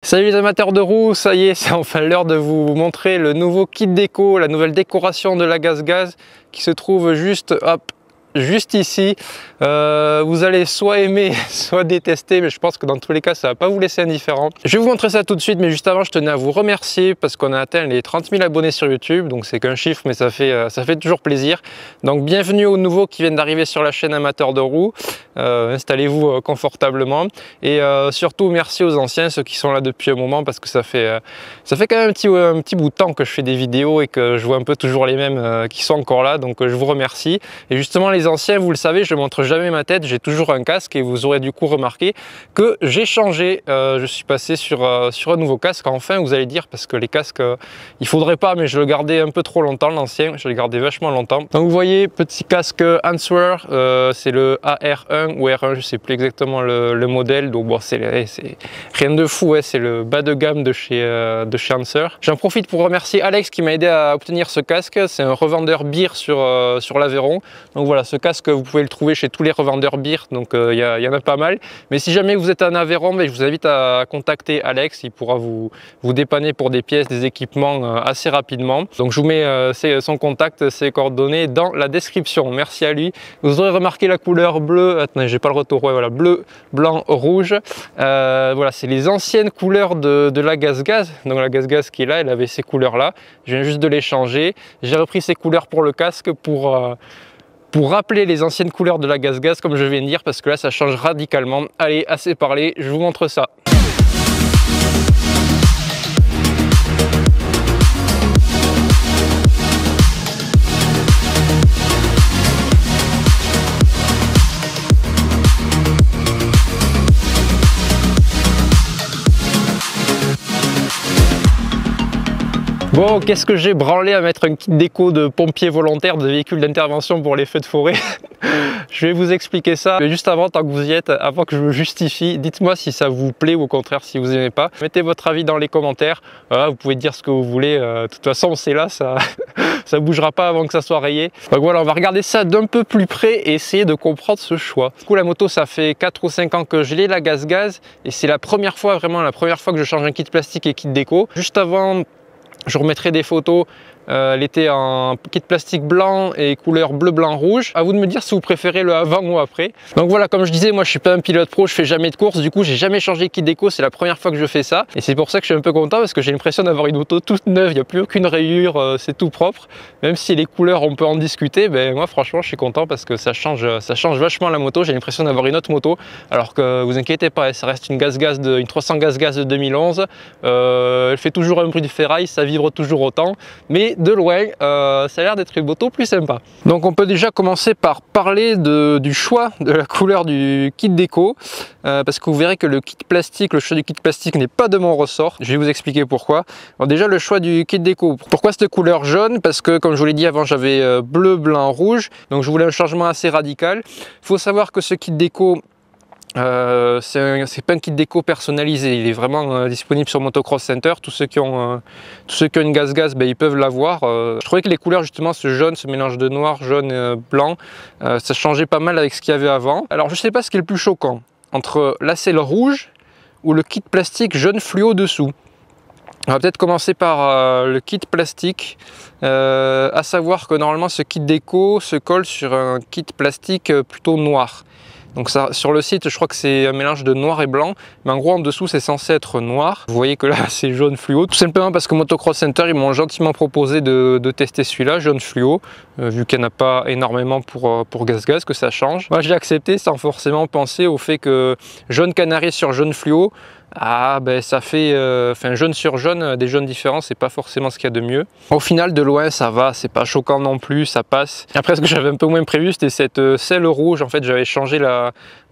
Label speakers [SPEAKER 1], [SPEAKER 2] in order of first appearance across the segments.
[SPEAKER 1] Salut les amateurs de roues, ça y est, c'est enfin l'heure de vous montrer le nouveau kit déco, la nouvelle décoration de la GazGaz qui se trouve juste, juste ici. Vous allez soit aimer, soit détester, mais je pense que dans tous les cas, ça ne va pas vous laisser indifférent. Je vais vous montrer ça tout de suite, mais juste avant, je tenais à vous remercier parce qu'on a atteint les 30 000 abonnés sur YouTube, donc c'est qu'un chiffre, mais ça fait toujours plaisir. Donc bienvenue aux nouveaux qui viennent d'arriver sur la chaîne Amateurs de roues. Installez-vous confortablement et surtout merci aux anciens, ceux qui sont là depuis un moment, parce que ça fait quand même un petit bout de temps que je fais des vidéos et que je vois un peu toujours les mêmes qui sont encore là, donc je vous remercie. Et justement les anciens, vous le savez, je ne montre jamais ma tête, j'ai toujours un casque et vous aurez du coup remarqué que j'ai changé. Je suis passé sur un nouveau casque, enfin vous allez dire, parce que les casques il faudrait pas, mais je le gardais un peu trop longtemps, l'ancien, je le gardais vachement longtemps. Donc vous voyez, petit casque Answer, c'est le AR1 ou R1, je sais plus exactement le modèle, donc bon, c'est rien de fou, c'est le bas de gamme de chez Answer. J'en profite pour remercier Alex qui m'a aidé à obtenir ce casque, c'est un revendeur beer sur l'Aveyron. Donc voilà, ce casque vous pouvez le trouver chez tous les revendeurs beer, donc il y en a pas mal. Mais si jamais vous êtes en Aveyron, je vous invite à contacter Alex, il pourra vous dépanner pour des pièces, des équipements assez rapidement. Donc je vous mets son contact, ses coordonnées dans la description. Merci à lui. Vous aurez remarqué la couleur bleue, attendez, j'ai pas le retour, ouais, voilà, bleu, blanc, rouge. Voilà, c'est les anciennes couleurs de la GazGaz. Donc la GazGaz qui est là, elle avait ces couleurs là. Je viens juste de les changer. J'ai repris ces couleurs pour le casque pour rappeler les anciennes couleurs de la GazGaz, comme je viens de dire, parce que là ça change radicalement. Allez, assez parlé, je vous montre ça. Bon, qu'est-ce que j'ai branlé à mettre un kit déco de pompiers volontaires de véhicules d'intervention pour les feux de forêt. Je vais vous expliquer ça. Mais juste avant, tant que vous y êtes, avant que je me justifie, dites-moi si ça vous plaît ou au contraire si vous n'aimez pas. Mettez votre avis dans les commentaires. Vous pouvez dire ce que vous voulez. De toute façon, c'est là, ça ça bougera pas avant que ça soit rayé. Donc voilà, on va regarder ça d'un peu plus près et essayer de comprendre ce choix. Du coup, la moto, ça fait 4 ou 5 ans que je l'ai, la GazGaz, et c'est la première fois, vraiment la première fois que je change un kit plastique et kit déco. Juste avant, je remettrai des photos. Elle était en kit plastique blanc et couleur bleu, blanc, rouge. À vous de me dire si vous préférez le avant ou après. Donc voilà, comme je disais, moi je suis pas un pilote pro, je fais jamais de course. Du coup, j'ai jamais changé de kit déco, c'est la première fois que je fais ça. Et c'est pour ça que je suis un peu content parce que j'ai l'impression d'avoir une moto toute neuve. Il n'y a plus aucune rayure, c'est tout propre. Même si les couleurs, on peut en discuter, moi franchement, je suis content parce que ça change vachement la moto. J'ai l'impression d'avoir une autre moto. Alors que vous inquiétez pas, ça reste une GazGaz une 300 GazGaz de 2011. Elle fait toujours un bruit de ferraille, ça vibre toujours autant. Mais de loin, ça a l'air d'être une moto plus sympa. Donc on peut déjà commencer par parler du choix de la couleur du kit déco, parce que vous verrez que le choix du kit plastique n'est pas de mon ressort. Je vais vous expliquer pourquoi. Alors déjà, le choix du kit déco. Pourquoi cette couleur jaune? Parce que comme je vous l'ai dit avant, j'avais bleu, blanc, rouge, donc je voulais un changement assez radical. Il faut savoir que ce kit déco, c'est pas un kit déco personnalisé, il est vraiment disponible sur Motocross Center. Tous ceux qui ont une GazGaz, ils peuvent l'avoir. Je trouvais que les couleurs, justement, ce jaune, ce mélange de noir, jaune, blanc, ça changeait pas mal avec ce qu'il y avait avant. Alors je sais pas ce qui est le plus choquant, entre la selle rouge ou le kit plastique jaune fluo dessous. On va peut-être commencer par le kit plastique, à savoir que normalement ce kit déco se colle sur un kit plastique plutôt noir. Donc ça, sur le site, je crois que c'est un mélange de noir et blanc, mais en gros en dessous c'est censé être noir. Vous voyez que là c'est jaune fluo, tout simplement parce que Motocross Center, ils m'ont gentiment proposé de tester celui-là, jaune fluo, vu qu'il n'y en a pas énormément pour GazGaz, que ça change. Moi j'ai accepté sans forcément penser au fait que jaune canari sur jaune fluo, ça fait jaune sur jaune, des jaunes différents, c'est pas forcément ce qu'il y a de mieux. Au final, de loin, ça va, c'est pas choquant non plus, ça passe. Après, ce que j'avais un peu moins prévu, c'était cette selle rouge. En fait, j'avais changé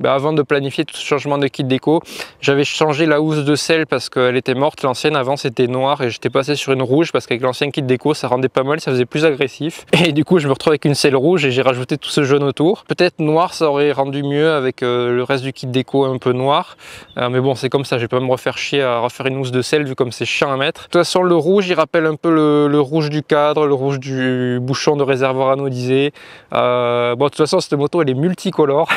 [SPEAKER 1] avant de planifier tout ce changement de kit déco, j'avais changé la housse de selle parce qu'elle était morte. L'ancienne, avant, c'était noir et j'étais passé sur une rouge parce qu'avec l'ancien kit déco, ça rendait pas mal, ça faisait plus agressif. Et du coup, je me retrouve avec une selle rouge et j'ai rajouté tout ce jaune autour. Peut-être noir, ça aurait rendu mieux avec le reste du kit déco un peu noir. Mais bon, c'est comme ça, j'ai pas me refaire chier à refaire une housse de sel vu comme c'est chiant à mettre. De toute façon le rouge il rappelle un peu le rouge du cadre, le rouge du bouchon de réservoir anodisé. Bon de toute façon cette moto elle est multicolore.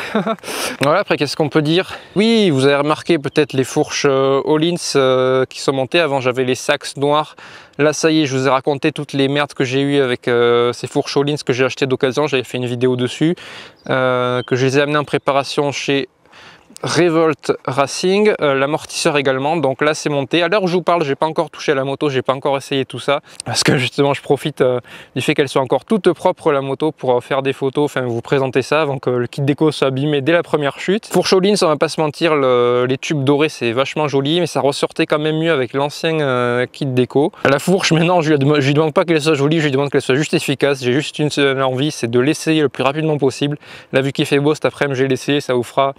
[SPEAKER 1] Voilà, après qu'est-ce qu'on peut dire? Oui, vous avez remarqué peut-être les fourches Öhlins qui sont montées. Avant j'avais les Sachs noirs. Là ça y est, je vous ai raconté toutes les merdes que j'ai eues avec ces fourches Öhlins que j'ai achetées d'occasion. J'avais fait une vidéo dessus, que je les ai amenées en préparation chez Revolt Racing, l'amortisseur également. Donc là c'est monté. À l'heure où je vous parle, j'ai pas encore touché à la moto, j'ai pas encore essayé tout ça parce que justement je profite du fait qu'elle soit encore toute propre la moto pour faire des photos, enfin vous présenter ça avant que le kit déco soit abîmé dès la première chute. Fourche Öhlins, on va pas se mentir, les tubes dorés c'est vachement joli, mais ça ressortait quand même mieux avec l'ancien kit déco. La fourche maintenant je lui demande pas qu'elle soit jolie, je lui demande qu'elle soit juste efficace. J'ai juste une seule envie, c'est de l'essayer le plus rapidement possible. Là vu qu'il fait beau cet après-midi, j'ai l'essayé, ça vous fera,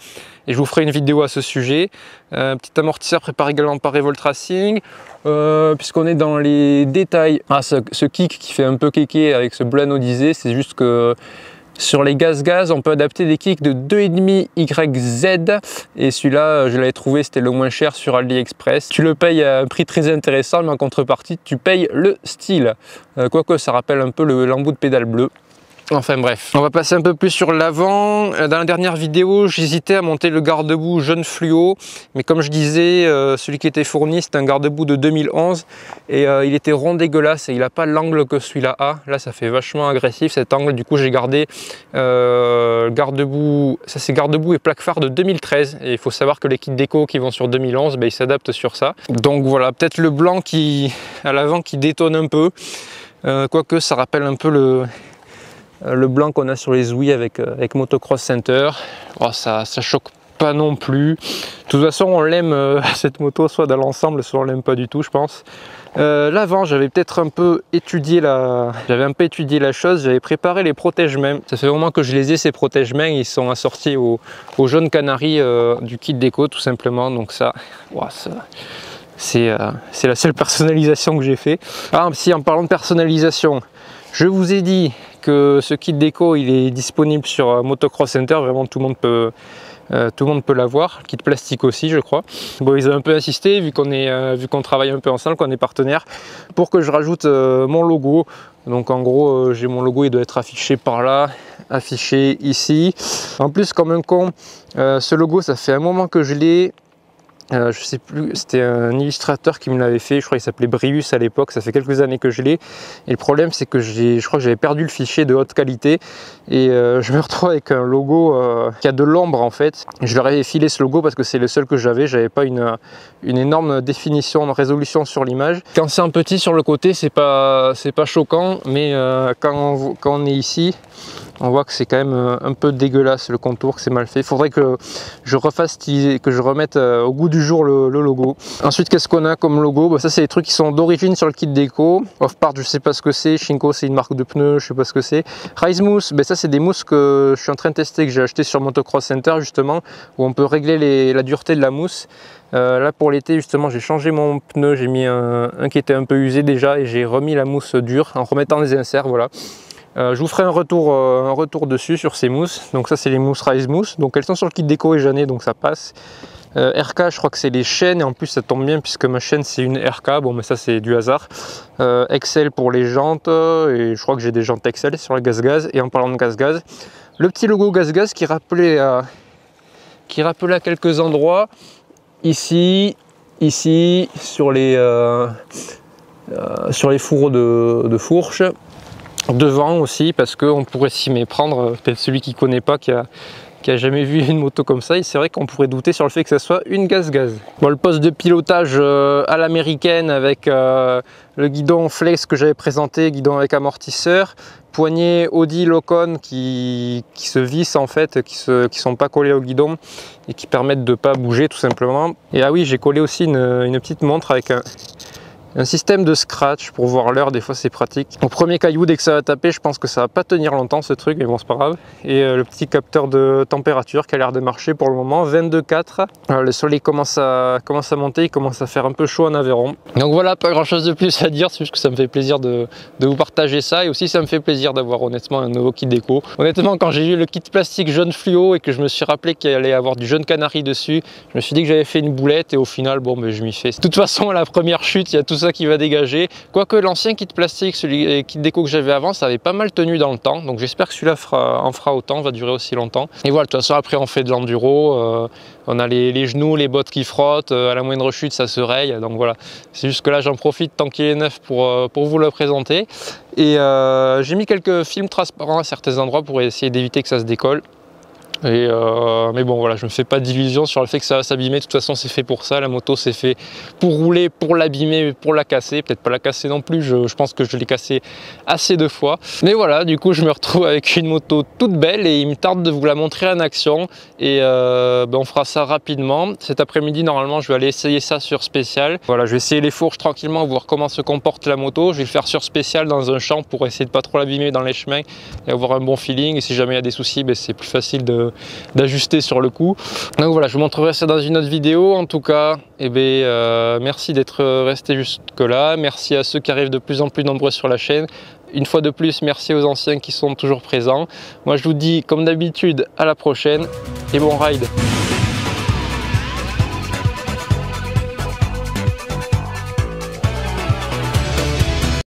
[SPEAKER 1] et je vous ferai une vidéo à ce sujet. Petit amortisseur préparé également par Revolt Racing. Puisqu'on est dans les détails, ce kick qui fait un peu kéké avec ce bleu anodisé, c'est juste que sur les gaz on peut adapter des kicks de 2,5 YZ et celui-là je l'avais trouvé, c'était le moins cher sur AliExpress. Tu le payes à un prix très intéressant, mais en contrepartie tu payes le style, quoique ça rappelle un peu l'embout de pédale bleue. Enfin bref, on va passer un peu plus sur l'avant. Dans la dernière vidéo, j'hésitais à monter le garde-boue jaune fluo, mais comme je disais, celui qui était fourni, c'est un garde-boue de 2011 et il était rond dégueulasse et il n'a pas l'angle que celui-là a. Là, ça fait vachement agressif cet angle. Du coup, j'ai gardé garde-boue, ça c'est garde-boue et plaque phare de 2013. Et il faut savoir que les kits déco qui vont sur 2011, ben, ils s'adaptent sur ça. Donc voilà, peut-être le blanc qui à l'avant qui détonne un peu, quoique ça rappelle un peu le blanc qu'on a sur les Zoui avec Motocross Center. Oh, ça choque pas non plus. De toute façon on l'aime cette moto, soit dans l'ensemble soit on l'aime pas du tout je pense. L'avant j'avais peut-être un peu étudié la chose, j'avais préparé les protège-mains. Ça fait vraiment que je les ai ces protège-mains, ils sont assortis au jaune canari du kit déco tout simplement. Donc ça, wow, c'est la seule personnalisation que j'ai fait. Ah si, en parlant de personnalisation, je vous ai dit que ce kit déco il est disponible sur Motocross Center, vraiment tout le monde peut l'avoir, kit plastique aussi je crois. Bon, ils ont un peu insisté vu qu'on travaille un peu ensemble, qu'on est partenaires, pour que je rajoute mon logo. Donc en gros j'ai mon logo, il doit être affiché par là, affiché ici. En plus comme un con, ce logo ça fait un moment que je l'ai. Je sais plus, c'était un illustrateur qui me l'avait fait, je crois qu'il s'appelait Brius à l'époque, ça fait quelques années que je l'ai. Et le problème c'est que je crois que j'avais perdu le fichier de haute qualité et je me retrouve avec un logo qui a de l'ombre en fait. Je leur avais filé ce logo parce que c'est le seul que j'avais pas une énorme définition, une résolution sur l'image. Quand c'est un petit sur le côté c'est pas choquant, mais quand on est ici, on voit que c'est quand même un peu dégueulasse le contour, que c'est mal fait. Il faudrait que je refasse, que je remette au goût du jour le logo. Ensuite, qu'est-ce qu'on a comme logo? Bah, ça, c'est des trucs qui sont d'origine sur le kit déco. Off-part, je sais pas ce que c'est. Shinko, c'est une marque de pneus, je sais pas ce que c'est. Rise Mousse, bah, ça, c'est des mousses que je suis en train de tester, que j'ai acheté sur Motocross Center justement, où on peut régler la dureté de la mousse. Là pour l'été justement j'ai changé mon pneu, j'ai mis un qui était un peu usé déjà et j'ai remis la mousse dure en remettant des inserts, voilà. Je vous ferai un retour dessus sur ces mousses. Donc ça c'est les mousses Rise Mousse, donc elles sont sur le kit déco et Jeannet, donc ça passe. RK, je crois que c'est les chaînes et en plus ça tombe bien puisque ma chaîne c'est une RK, bon mais ça c'est du hasard. Excel pour les jantes et je crois que j'ai des jantes Excel sur le gaz-gaz. Et en parlant de gaz-gaz, le petit logo gaz-gaz qui rappelait à quelques endroits, ici sur les fourreaux de fourche. Devant aussi parce qu'on pourrait s'y méprendre, peut-être celui qui connaît pas, qui a jamais vu une moto comme ça, et c'est vrai qu'on pourrait douter sur le fait que ça soit une gaz-gaz. Bon, le poste de pilotage à l'américaine avec le guidon flex que j'avais présenté, guidon avec amortisseur, poignées Audi Locon qui se vissent en fait, qui sont pas collés au guidon et qui permettent de pas bouger tout simplement. Et ah oui, j'ai collé aussi une petite montre avec Un système de scratch pour voir l'heure, des fois c'est pratique. Au premier caillou, dès que ça va taper, je pense que ça va pas tenir longtemps ce truc, mais bon, c'est pas grave. Et le petit capteur de température qui a l'air de marcher pour le moment, 22,4. Le soleil commence à monter, il commence à faire un peu chaud en Aveyron. Donc voilà, pas grand chose de plus à dire, c'est juste que ça me fait plaisir de vous partager ça. Et aussi, ça me fait plaisir d'avoir honnêtement un nouveau kit déco. Honnêtement, quand j'ai vu le kit plastique jaune fluo et que je me suis rappelé qu'il allait avoir du jaune canari dessus, je me suis dit que j'avais fait une boulette et au final, bon, ben, je m'y fais. De toute façon, à la première chute, il y a tout ça qui va dégager. Quoique l'ancien kit plastique, celui kit déco que j'avais avant, ça avait pas mal tenu dans le temps. Donc j'espère que celui-là en fera autant, va durer aussi longtemps. Et voilà, de toute façon, après on fait de l'enduro, on a les genoux, les bottes qui frottent, à la moindre chute ça se raye. Donc voilà, c'est juste que là j'en profite tant qu'il est neuf pour vous le présenter. Et j'ai mis quelques films transparents à certains endroits pour essayer d'éviter que ça se décolle. Mais bon voilà, je me fais pas d'illusions sur le fait que ça va s'abîmer. De toute façon c'est fait pour ça, la moto c'est fait pour rouler, pour l'abîmer, pour la casser. Peut-être pas la casser non plus, je pense que je l'ai cassée assez de fois. Mais voilà, du coup je me retrouve avec une moto toute belle et il me tarde de vous la montrer en action. Et on fera ça rapidement. Cet après-midi normalement je vais aller essayer ça sur spécial. Voilà, je vais essayer les fourches tranquillement, voir comment se comporte la moto. Je vais le faire sur spécial dans un champ pour essayer de pas trop l'abîmer dans les chemins et avoir un bon feeling. Et si jamais il y a des soucis, c'est plus facile d'ajuster sur le coup. Donc voilà, je vous montrerai ça dans une autre vidéo. En tout cas, merci d'être resté jusque là. Merci à ceux qui arrivent de plus en plus nombreux sur la chaîne. Une fois de plus, merci aux anciens qui sont toujours présents. Moi je vous dis comme d'habitude à la prochaine et bon ride.